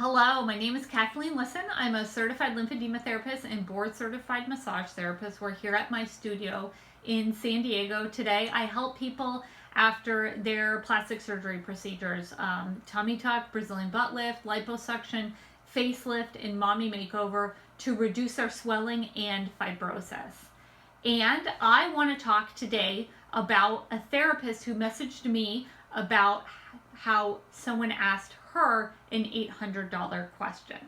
Hello, my name is Kathleen Lisson. I'm a certified lymphedema therapist and board certified massage therapist. We're here at my studio in San Diego. Today I help people after their plastic surgery procedures, tummy tuck, Brazilian butt lift, liposuction, facelift, and mommy makeover to reduce their swelling and fibrosis. And I want to talk today about a therapist who messaged me about how someone asked her an $800 question.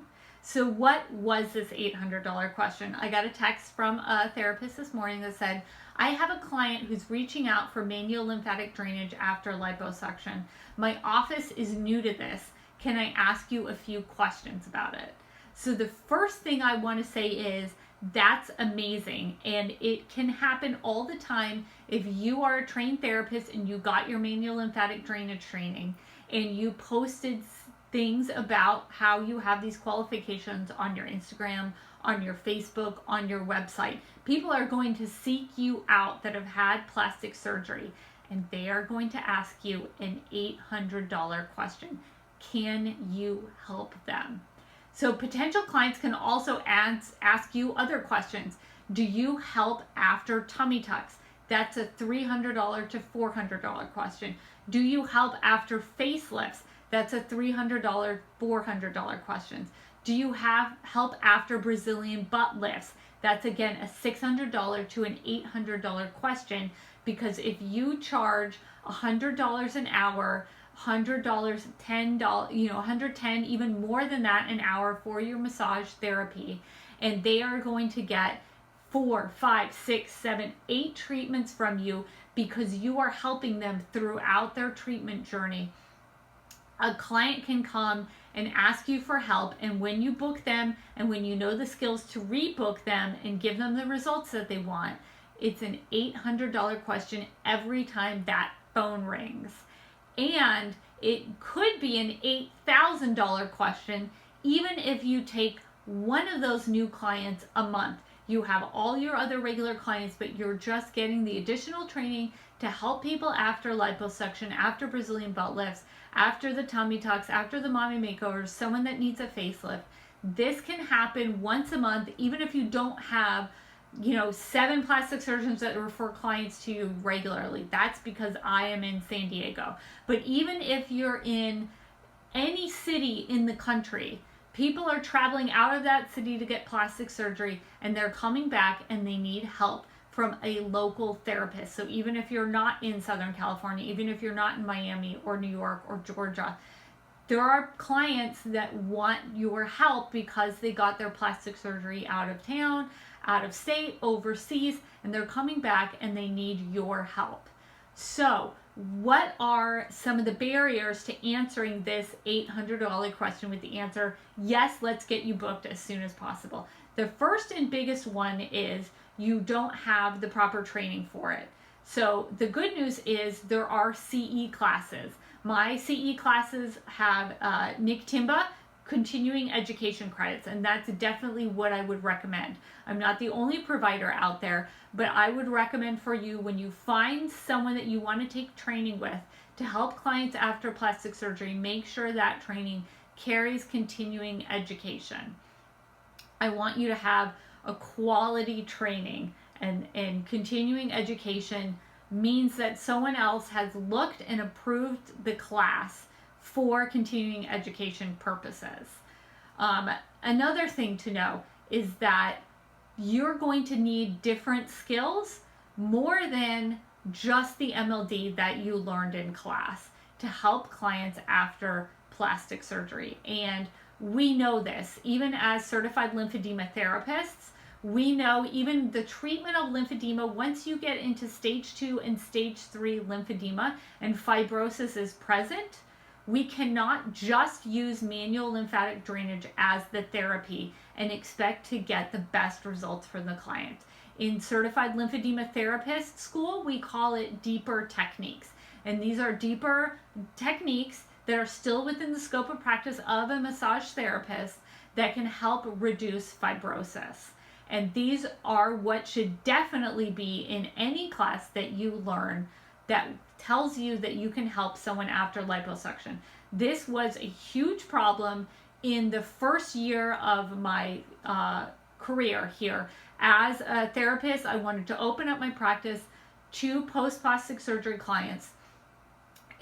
So what was this $800 question? I got a text from a therapist this morning that said, I have a client who's reaching out for manual lymphatic drainage after liposuction. My office is new to this. Can I ask you a few questions about it? So the first thing I want to say is that's amazing, and it can happen all the time. If you are a trained therapist and you got your manual lymphatic drainage training and you posted things about how you have these qualifications on your Instagram, on your Facebook, on your website, people are going to seek you out that have had plastic surgery, and they are going to ask you an $800 question. Can you help them? So potential clients can also ask you other questions. Do you help after tummy tucks? That's a $300 to $400 question. Do you help after facelifts? That's a $300, $400 question. Do you have help after Brazilian butt lifts? That's again a $600 to an $800 question, because if you charge $100 an hour, $100, $10, $110, even more than that an hour for your massage therapy, and they are going to get 4, 5, 6, 7, 8 treatments from you because you are helping them throughout their treatment journey. A client can come and ask you for help, and when you book them and when you know the skills to rebook them and give them the results that they want, it's an $800 question every time that phone rings. And it could be an $8,000 question even if you take one of those new clients a month. You have all your other regular clients, but you're just getting the additional training to help people after liposuction, after Brazilian butt lifts, after the tummy tucks, after the mommy makeovers, someone that needs a facelift. This can happen once a month, even if you don't have 7 plastic surgeons that refer clients to you regularly. That's because I am in San Diego. But even if you're in any city in the country, people are traveling out of that city to get plastic surgery, and they're coming back and they need help from a local therapist. So even if you're not in Southern California, even if you're not in Miami or New York or Georgia, there are clients that want your help because they got their plastic surgery out of town, out of state, overseas, and they're coming back and they need your help. So what are some of the barriers to answering this $800 question with the answer, yes, let's get you booked as soon as possible? The first and biggest one is you don't have the proper training for it. So the good news is there are CE classes. My CE classes have Nick Timba continuing education credits, and that's definitely what I would recommend. I'm not the only provider out there, but I would recommend for you, when you find someone that you want to take training with to help clients after plastic surgery, make sure that training carries continuing education. I want you to have a quality training, and continuing education means that someone else has looked and approved the class for continuing education purposes. Another thing to know is that you're going to need different skills more than just the MLD that you learned in class to help clients after plastic surgery. And we know this, even as certified lymphedema therapists, we know even the treatment of lymphedema, once you get into stage 2 and stage 3 lymphedema and fibrosis is present, we cannot just use manual lymphatic drainage as the therapy and expect to get the best results for the client. In certified lymphedema therapist school, we call it deeper techniques. And these are deeper techniques that are still within the scope of practice of a massage therapist that can help reduce fibrosis. And these are what should definitely be in any class that you learn that tells you that you can help someone after liposuction. This was a huge problem in the first year of my career here as a therapist, I wanted to open up my practice to post-plastic surgery clients.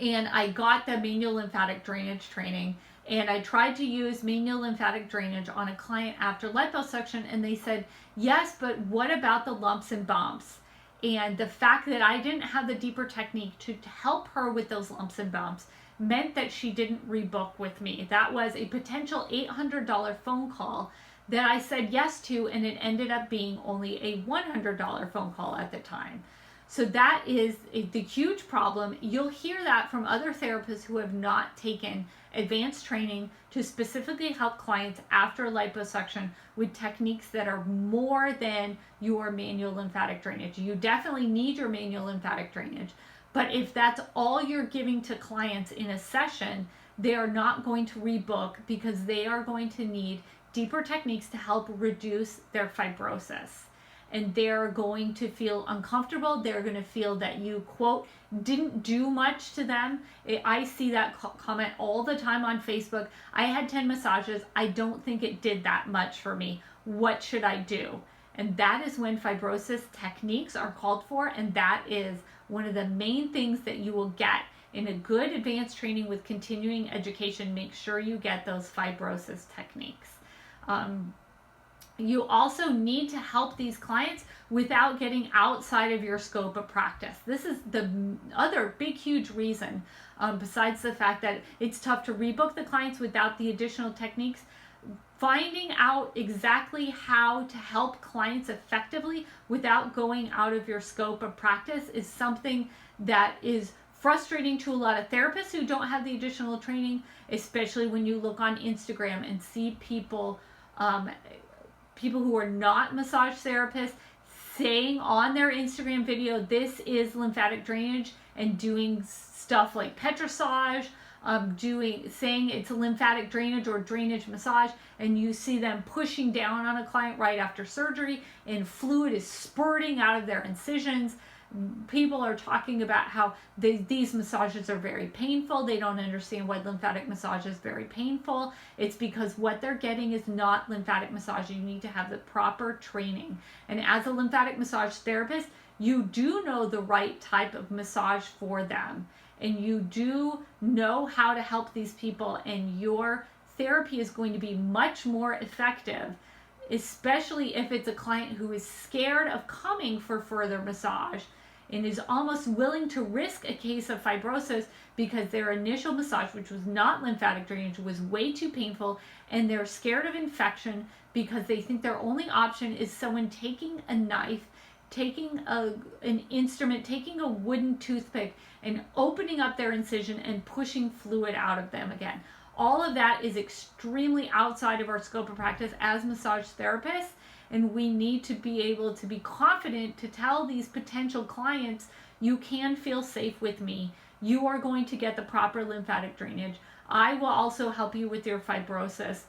And I got the manual lymphatic drainage training. And I tried to use manual lymphatic drainage on a client after liposuction, and they said, yes, but what about the lumps and bumps? And the fact that I didn't have the deeper technique to help her with those lumps and bumps meant that she didn't rebook with me. That was a potential $800 phone call that I said yes to, and it ended up being only a $100 phone call at the time. So that is the huge problem. You'll hear that from other therapists who have not taken advanced training to specifically help clients after liposuction with techniques that are more than your manual lymphatic drainage. You definitely need your manual lymphatic drainage, but if that's all you're giving to clients in a session, they are not going to rebook because they are going to need deeper techniques to help reduce their fibrosis. And they're going to feel uncomfortable. They're going to feel that you, quote, didn't do much to them. I see that comment all the time on Facebook. I had 10 massages. I don't think it did that much for me. What should I do? And that is when fibrosis techniques are called for. And that is one of the main things that you will get in a good advanced training with continuing education. Make sure you get those fibrosis techniques. You also need to help these clients without getting outside of your scope of practice. This is the other big, huge reason, besides the fact that it's tough to rebook the clients without the additional techniques. Finding out exactly how to help clients effectively without going out of your scope of practice is something that is frustrating to a lot of therapists who don't have the additional training, especially when you look on Instagram and see people who are not massage therapists saying on their Instagram video, this is lymphatic drainage, and doing stuff like petrissage, saying it's a lymphatic drainage or drainage massage, and you see them pushing down on a client right after surgery and fluid is spurting out of their incisions. People are talking about how these massages are very painful. They don't understand why lymphatic massage is very painful. It's because what they're getting is not lymphatic massage. You need to have the proper training. And as a lymphatic massage therapist, you do know the right type of massage for them. And you do know how to help these people. And your therapy is going to be much more effective, especially if it's a client who is scared of coming for further massage and is almost willing to risk a case of fibrosis because their initial massage, which was not lymphatic drainage, was way too painful, and they're scared of infection because they think their only option is someone taking a knife, taking an instrument, taking a wooden toothpick, and opening up their incision and pushing fluid out of them again. All of that is extremely outside of our scope of practice as massage therapists, and we need to be able to be confident to tell these potential clients, you can feel safe with me. You are going to get the proper lymphatic drainage. I will also help you with your fibrosis.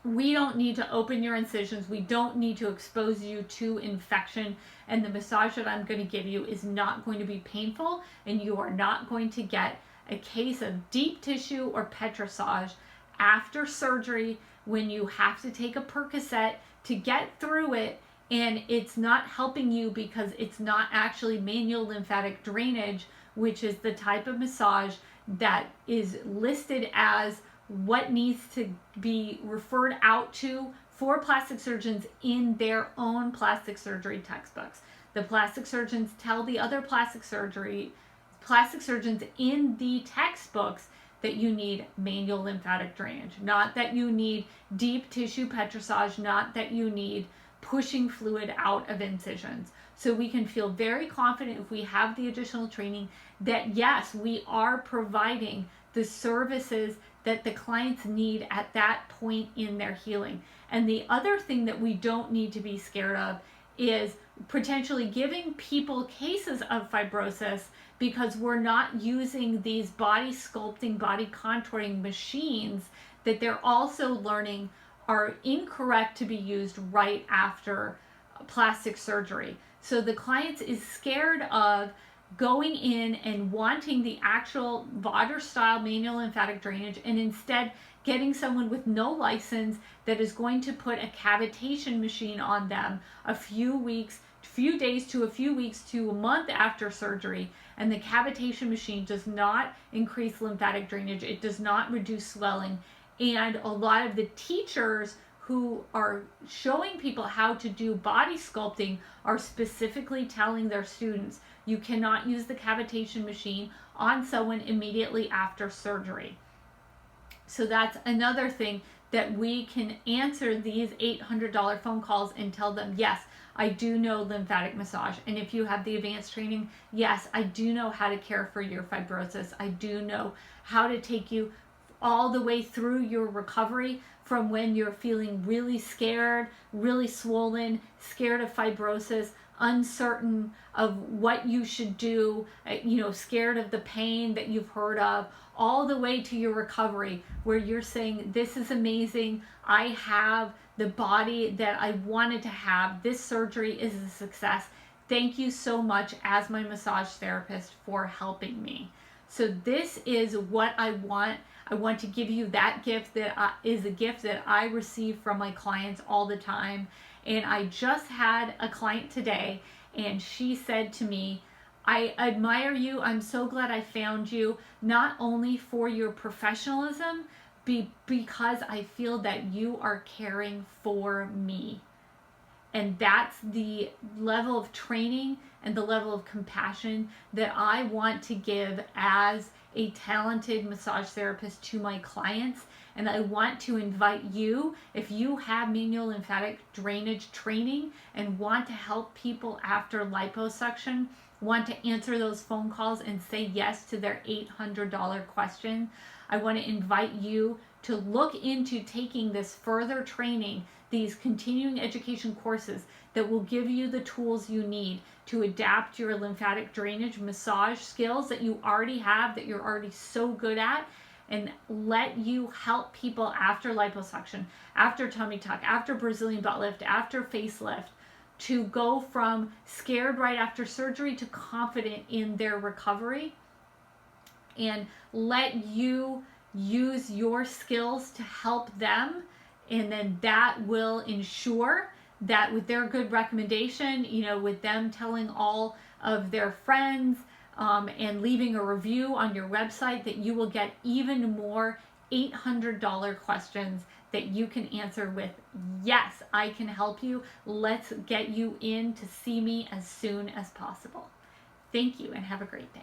We don't need to open your incisions. We don't need to expose you to infection. And the massage that I'm going to give you is not going to be painful, and you are not going to get a case of deep tissue or petrissage after surgery when you have to take a Percocet to get through it, and it's not helping you because it's not actually manual lymphatic drainage, which is the type of massage that is listed as what needs to be referred out to for plastic surgeons in their own plastic surgery textbooks. The plastic surgeons tell the other plastic surgeons in the textbooks that you need manual lymphatic drainage, not that you need deep tissue petrissage, not that you need pushing fluid out of incisions. So we can feel very confident if we have the additional training that yes, we are providing the services that the clients need at that point in their healing. And the other thing that we don't need to be scared of is potentially giving people cases of fibrosis because we're not using these body sculpting, body contouring machines that they're also learning are incorrect to be used right after plastic surgery. So the client is scared of going in and wanting the actual Vajra style manual lymphatic drainage and instead getting someone with no license that is going to put a cavitation machine on them a few days to a few weeks to a month after surgery, and the cavitation machine does not increase lymphatic drainage, it does not reduce swelling, and a lot of the teachers who are showing people how to do body sculpting are specifically telling their students, you cannot use the cavitation machine on someone immediately after surgery. So that's another thing that we can answer these $800 phone calls and tell them, yes, I do know lymphatic massage. And if you have the advanced training, yes, I do know how to care for your fibrosis. I do know how to take you all the way through your recovery from when you're feeling really scared, really swollen, scared of fibrosis, uncertain of what you should do, scared of the pain that you've heard of, all the way to your recovery where you're saying, this is amazing, I have the body that I wanted to have, this surgery is a success, thank you so much as my massage therapist for helping me. So this is what I want. I want to give you that gift that is a gift that I receive from my clients all the time. And I just had a client today, and she said to me, I admire you. I'm so glad I found you, not only for your professionalism, because I feel that you are caring for me. And that's the level of training and the level of compassion that I want to give as a talented massage therapist to my clients. And I want to invite you, if you have manual lymphatic drainage training and want to help people after liposuction, want to answer those phone calls and say yes to their $800 question, I want to invite you to look into taking this further training, these continuing education courses that will give you the tools you need to adapt your lymphatic drainage massage skills that you already have, that you're already so good at, and let you help people after liposuction, after tummy tuck, after Brazilian butt lift, after facelift, to go from scared right after surgery to confident in their recovery, and let you use your skills to help them. And then that will ensure that with their good recommendation, with them telling all of their friends and leaving a review on your website, that you will get even more $800 questions that you can answer with, yes, I can help you. Let's get you in to see me as soon as possible. Thank you and have a great day.